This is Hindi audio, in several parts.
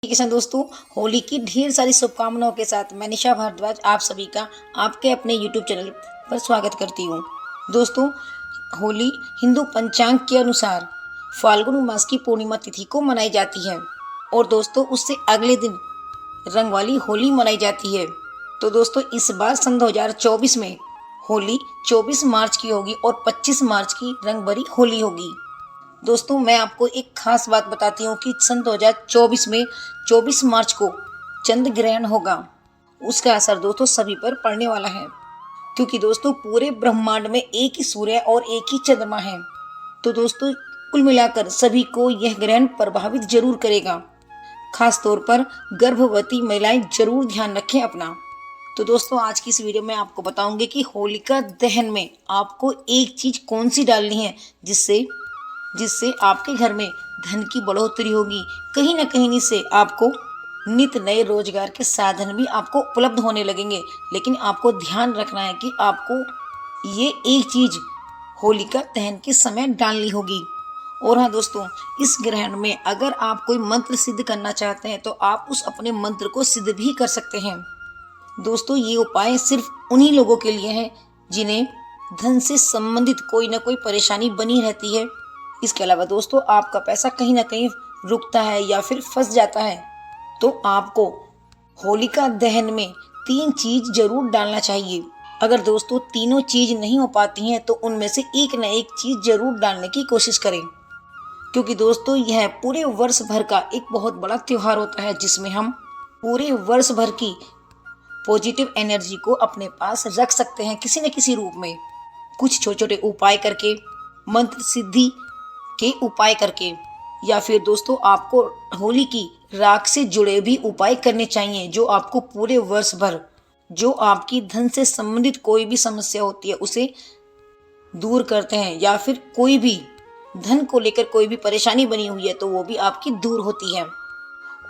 किसान दोस्तों, होली की ढेर सारी शुभकामनाओं के साथ मैं निशा भारद्वाज आप सभी का आपके अपने YouTube चैनल पर स्वागत करती हूँ। दोस्तों, होली हिंदू पंचांग के अनुसार फाल्गुन मास की पूर्णिमा तिथि को मनाई जाती है और दोस्तों उससे अगले दिन रंग वाली होली मनाई जाती है। तो दोस्तों इस बार सन 2024 में होली 24 मार्च की होगी और 25 मार्च की रंग भरी होली होगी। दोस्तों मैं आपको एक खास बात बताती हूँ कि सन 2024 में 24 मार्च को चंद्र ग्रहण होगा। उसका असर दोस्तों सभी पर पड़ने वाला है, क्योंकि दोस्तों पूरे ब्रह्मांड में एक ही सूर्य और एक ही चंद्रमा है। तो दोस्तों कुल मिलाकर सभी को यह ग्रहण प्रभावित जरूर करेगा। खास तौर पर गर्भवती महिलाएं जरूर ध्यान रखें अपना। तो दोस्तों आज की इस वीडियो में आपको बताऊंगी कि होलिका दहन में आपको एक चीज कौन सी डालनी है जिससे आपके घर में धन की बढ़ोतरी होगी। कहीं ना कहीं से आपको नित नए रोजगार के साधन भी आपको उपलब्ध होने लगेंगे। लेकिन आपको ध्यान रखना है कि आपको ये एक चीज होलिका दहन के समय डालनी होगी। और हाँ दोस्तों, इस ग्रहण में अगर आप कोई मंत्र सिद्ध करना चाहते हैं तो आप उस अपने मंत्र को सिद्ध भी कर सकते हैं। दोस्तों ये उपाय सिर्फ उन्हीं लोगों के लिए है जिन्हें धन से संबंधित कोई ना कोई परेशानी बनी रहती है। इसके अलावा दोस्तों आपका पैसा कहीं ना कहीं रुकता है या फिर फंस जाता है, तो आपको होलिका दहन में 3 चीज जरूर डालना चाहिए। अगर दोस्तों तीनों चीज नहीं हो पाती हैं तो उनमें से एक न एक चीज जरूर डालने की कोशिश करें, क्योंकि दोस्तों यह पूरे वर्ष भर का एक बहुत बड़ा त्योहार होता है जिसमें हम पूरे वर्ष भर की पॉजिटिव एनर्जी को अपने पास रख सकते हैं किसी न किसी रूप में। कुछ छोटे छोटे उपाय करके, मंत्र सिद्धि के उपाय करके, या फिर दोस्तों आपको होली की राख से जुड़े भी उपाय करने चाहिए जो आपको पूरे वर्ष भर जो आपकी धन से संबंधित कोई भी समस्या होती है उसे दूर करते हैं, या फिर कोई भी धन को लेकर कोई भी परेशानी बनी हुई है तो वो भी आपकी दूर होती है।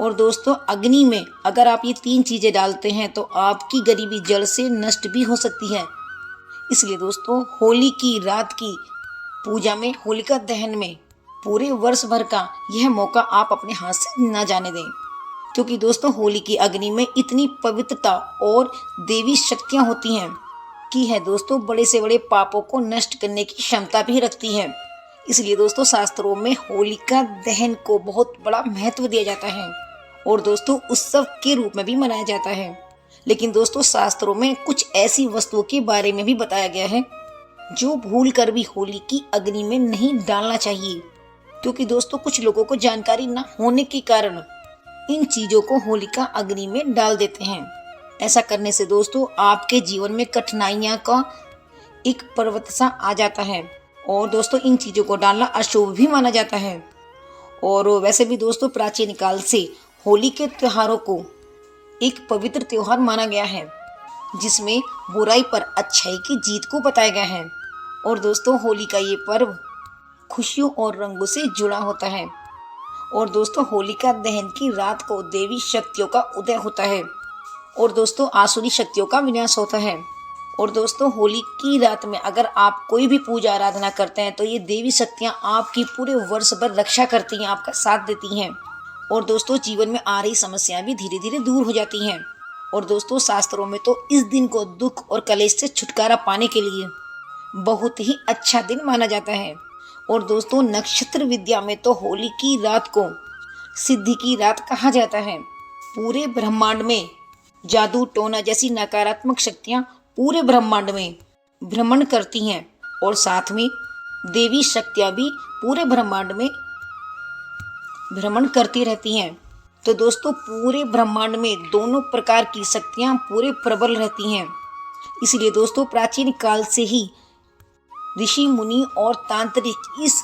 और दोस्तों अग्नि में अगर आप ये 3 चीजें डालते हैं तो आपकी गरीबी जड़ से नष्ट भी हो सकती है। इसलिए दोस्तों होली की रात की पूजा में, होलिका दहन में पूरे वर्ष भर का यह मौका आप अपने हाथ से न जाने दें, क्योंकि दोस्तों होली की अग्नि में इतनी पवित्रता और देवी शक्तियां होती हैं कि है दोस्तों बड़े से बड़े पापों को नष्ट करने की क्षमता भी रखती है। इसलिए दोस्तों शास्त्रों में होलिका दहन को बहुत बड़ा महत्व दिया जाता है और दोस्तों उत्सव के रूप में भी मनाया जाता है। लेकिन दोस्तों शास्त्रों में कुछ ऐसी वस्तुओं के बारे में भी बताया गया है जो भूल कर भी होली की अग्नि में नहीं डालना चाहिए, क्योंकि दोस्तों कुछ लोगों को जानकारी न होने के कारण इन चीजों को होलिका अग्नि में डाल देते हैं। ऐसा करने से दोस्तों आपके जीवन में कठिनाइयां का एक पर्वत सा आ जाता है और दोस्तों इन चीजों को डालना अशुभ भी माना जाता है। और वैसे भी दोस्तों प्राचीन काल से होली के त्योहारों को एक पवित्र त्योहार माना गया है जिसमें बुराई पर अच्छाई की जीत को बताया गया है। और दोस्तों होली का ये पर्व खुशियों और रंगों से जुड़ा होता है। और दोस्तों होलिका दहन की रात को देवी शक्तियों का उदय होता है और दोस्तों आसुरी शक्तियों का विनाश होता है। और दोस्तों होली की रात में अगर आप कोई भी पूजा आराधना करते हैं तो ये देवी शक्तियां आपकी पूरे वर्ष भर रक्षा करती हैं, आपका साथ देती हैं। और दोस्तों जीवन में आ रही समस्याएं भी धीरे धीरे दूर हो जाती हैं। और दोस्तों शास्त्रों में तो इस दिन को दुख और कलेश से छुटकारा पाने के लिए बहुत ही अच्छा दिन माना जाता है। और दोस्तों नक्षत्र विद्या में तो होली की रात को सिद्धि की रात कहा जाता है। पूरे ब्रह्मांड में जादू टोना जैसी नकारात्मक शक्तियां पूरे ब्रह्मांड में भ्रमण करती हैं और साथ में देवी शक्तियां भी पूरे ब्रह्मांड में भ्रमण करती रहती हैं। तो दोस्तों पूरे ब्रह्मांड में दोनों प्रकार की शक्तियां पूरे प्रबल रहती हैं। इसलिए दोस्तों प्राचीन काल से ही ऋषि मुनि और तांत्रिक इस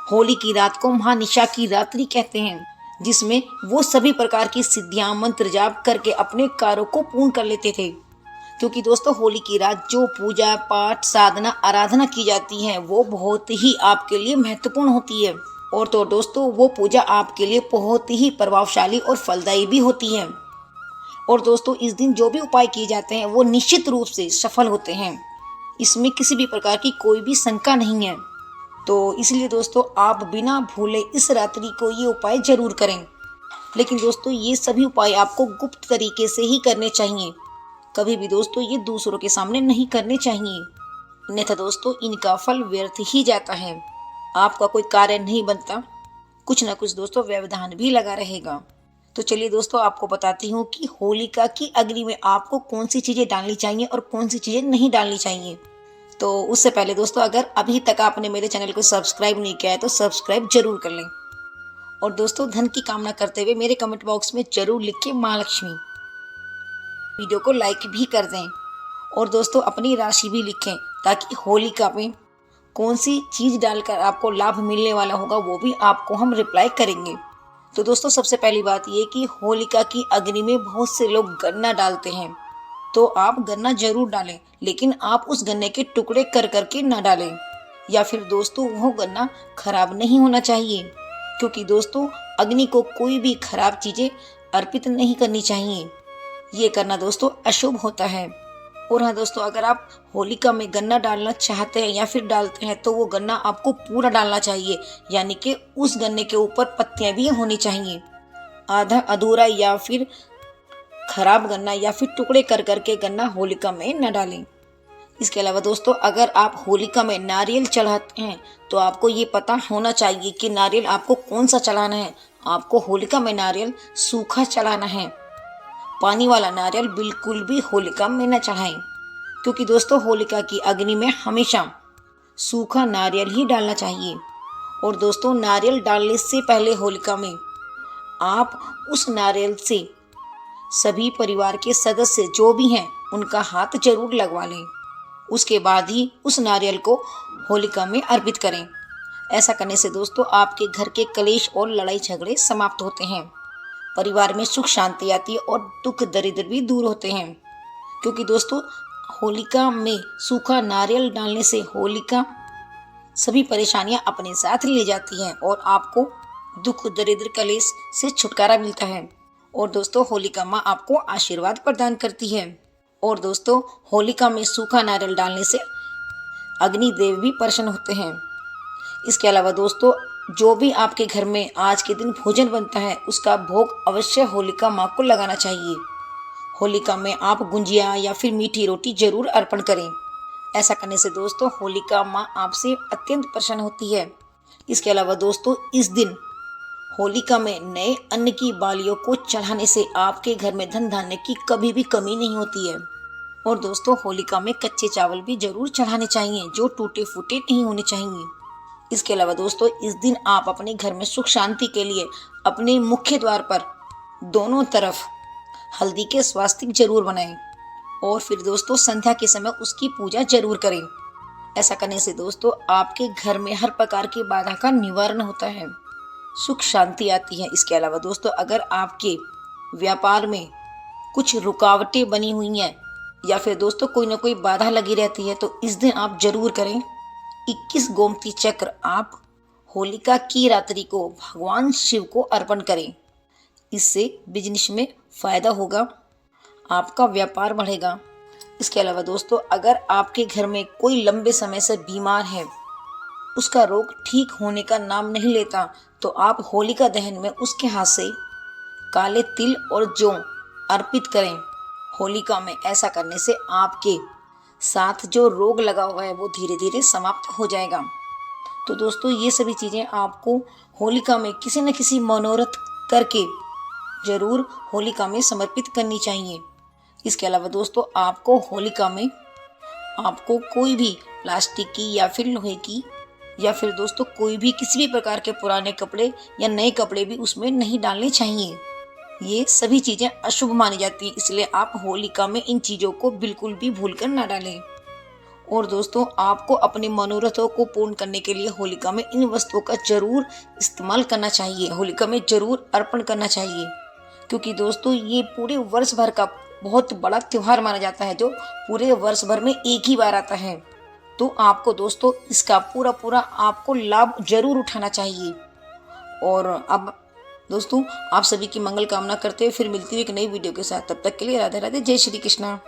होली की रात को महानिशा की रात्रि कहते हैं, जिसमें वो सभी प्रकार की सिद्धियां मंत्र जाप करके अपने कार्यों को पूर्ण कर लेते थे। क्योंकि दोस्तों होली की रात जो पूजा पाठ साधना आराधना की जाती है वो बहुत ही आपके लिए महत्वपूर्ण होती है। और तो दोस्तों वो पूजा आपके लिए बहुत ही प्रभावशाली और फलदायी भी होती है। और दोस्तों इस दिन जो भी उपाय किए जाते हैं वो निश्चित रूप से सफल होते हैं, इसमें किसी भी प्रकार की कोई भी शंका नहीं है। तो इसलिए दोस्तों आप बिना भूले इस रात्रि को ये उपाय जरूर करें। लेकिन दोस्तों ये सभी उपाय आपको गुप्त तरीके से ही करने चाहिए। कभी भी दोस्तों ये दूसरों के सामने नहीं करने चाहिए, अन्यथा दोस्तों इनका फल व्यर्थ ही जाता है। आपका कोई कार्य नहीं बनता, कुछ ना कुछ दोस्तों व्यवधान भी लगा रहेगा। तो चलिए दोस्तों आपको बताती हूँ कि होलिका की अग्नि में आपको कौन सी चीजें डालनी चाहिए और कौन सी चीजें नहीं डालनी चाहिए। तो उससे पहले दोस्तों अगर अभी तक आपने मेरे चैनल को सब्सक्राइब नहीं किया है तो सब्सक्राइब जरूर कर लें। और दोस्तों धन की कामना करते हुए मेरे कमेंट बॉक्स में जरूर लिखें माँ लक्ष्मी। वीडियो को लाइक भी कर दें और दोस्तों अपनी राशि भी लिखें, ताकि होलिका में कौन सी चीज डालकर आपको लाभ मिलने वाला होगा वो भी आपको हम रिप्लाई करेंगे। तो दोस्तों सबसे पहली बात ये कि होलिका की अग्नि में बहुत से लोग गन्ना डालते हैं, तो आप गन्ना जरूर डालें, लेकिन आप उस गन्ने के टुकड़े कर करके ना डालें। या फिर दोस्तों वो गन्ना खराब नहीं होना चाहिए, क्योंकि दोस्तों अग्नि को कोई भी खराब चीजें अर्पित नहीं करनी चाहिए। ये करना दोस्तों अशुभ होता है। और हाँ दोस्तों, अगर आप होलिका में गन्ना डालना चाहते हैं या फिर डालते हैं तो वो गन्ना आपको पूरा डालना चाहिए, यानी कि उस गन्ने के ऊपर पत्तियां भी होनी चाहिए। आधा अधूरा या फिर खराब गन्ना या फिर टुकड़े कर करके गन्ना होलिका में न डालें। इसके अलावा दोस्तों अगर आप होलिका में नारियल चढ़ाते हैं तो आपको ये पता होना चाहिए कि नारियल आपको कौन सा चढ़ाना है। आपको होलिका में नारियल सूखा चढ़ाना है, पानी वाला नारियल बिल्कुल भी होलिका में न चढ़ाएं, क्योंकि दोस्तों होलिका की अग्नि में हमेशा सूखा नारियल ही डालना चाहिए। और दोस्तों नारियल डालने से पहले होलिका में आप उस नारियल से सभी परिवार के सदस्य जो भी हैं उनका हाथ जरूर लगवा लें। उसके बाद ही उस नारियल को होलिका में अर्पित करें। ऐसा करने से दोस्तों आपके घर के कलेश और लड़ाई झगड़े समाप्त होते हैं, परिवार में सुख शांति आती है और दुख दरिद्र भी दूर होते हैं। क्योंकि दोस्तों होलिका में सूखा नारियल डालने से होलिका सभी परेशानियां अपने साथ ले जाती हैं और आपको दुख दरिद्र कलेश से छुटकारा मिलता है। और दोस्तों होलिका माँ आपको आशीर्वाद प्रदान करती है। और दोस्तों होलिका में सूखा नारियल डालने से अग्नि देव भी प्रसन्न होते हैं। इसके अलावा दोस्तों जो भी आपके घर में आज के दिन भोजन बनता है उसका भोग अवश्य होलिका माँ को लगाना चाहिए। होलिका में आप गुंजिया या फिर मीठी रोटी जरूर अर्पण करें। ऐसा करने से दोस्तों होलिका माँ आपसे अत्यंत प्रसन्न होती है। इसके अलावा दोस्तों इस दिन होलिका में नए अन्न की बालियों को चढ़ाने से आपके घर में धन धान्य की कभी भी कमी नहीं होती है। और दोस्तों होलिका में कच्चे चावल भी जरूर चढ़ाने चाहिए, जो टूटे फूटे नहीं होने चाहिए। इसके अलावा दोस्तों इस दिन आप अपने घर में सुख शांति के लिए अपने मुख्य द्वार पर दोनों तरफ हल्दी के स्वास्तिक जरूर बनाएं और फिर दोस्तों संध्या के समय उसकी पूजा जरूर करें। ऐसा करने से दोस्तों आपके घर में हर प्रकार की बाधा का निवारण होता है, सुख शांति आती है। इसके अलावा दोस्तों अगर आपके व्यापार में कुछ रुकावटें बनी हुई हैं या फिर दोस्तों कोई ना कोई बाधा लगी रहती है तो इस दिन आप जरूर करें 21 गोमती चक्र आप होलिका की रात्रि को भगवान शिव को अर्पण करें। इससे बिजनेस में फायदा होगा, आपका व्यापार बढ़ेगा। इसके अलावा दोस्तों अगर आपके घर में कोई लंबे समय से बीमार है, उसका रोग ठीक होने का नाम नहीं लेता, तो आप होलिका दहन में उसके हाथ से काले तिल और जौ अर्पित करें होलिका में। ऐसा करने से आपके साथ जो रोग लगा हुआ है वो धीरे धीरे समाप्त हो जाएगा। तो दोस्तों ये सभी चीज़ें आपको होलिका में किसी न किसी मनोरथ करके जरूर होलिका में समर्पित करनी चाहिए। इसके अलावा दोस्तों आपको होलिका में आपको कोई भी प्लास्टिक की या फिर लोहे की या फिर दोस्तों कोई भी किसी भी प्रकार के पुराने कपड़े या नए कपड़े भी उसमें नहीं डालने चाहिए। ये सभी चीज़ें अशुभ मानी जाती हैं, इसलिए आप होलिका में इन चीज़ों को बिल्कुल भी भूलकर ना डालें। और दोस्तों आपको अपने मनोरथों को पूर्ण करने के लिए होलिका में इन वस्तुओं का जरूर इस्तेमाल करना चाहिए, होलिका में जरूर अर्पण करना चाहिए। क्योंकि दोस्तों ये पूरे वर्ष भर का बहुत बड़ा त्योहार माना जाता है, जो पूरे वर्ष भर में एक ही बार आता है। तो आपको दोस्तों इसका पूरा आपको लाभ जरूर उठाना चाहिए। और अब दोस्तों आप सभी की मंगल कामना करते हुए फिर मिलती हुई एक नई वीडियो के साथ, तब तक के लिए राधे राधे, जय श्री कृष्णा।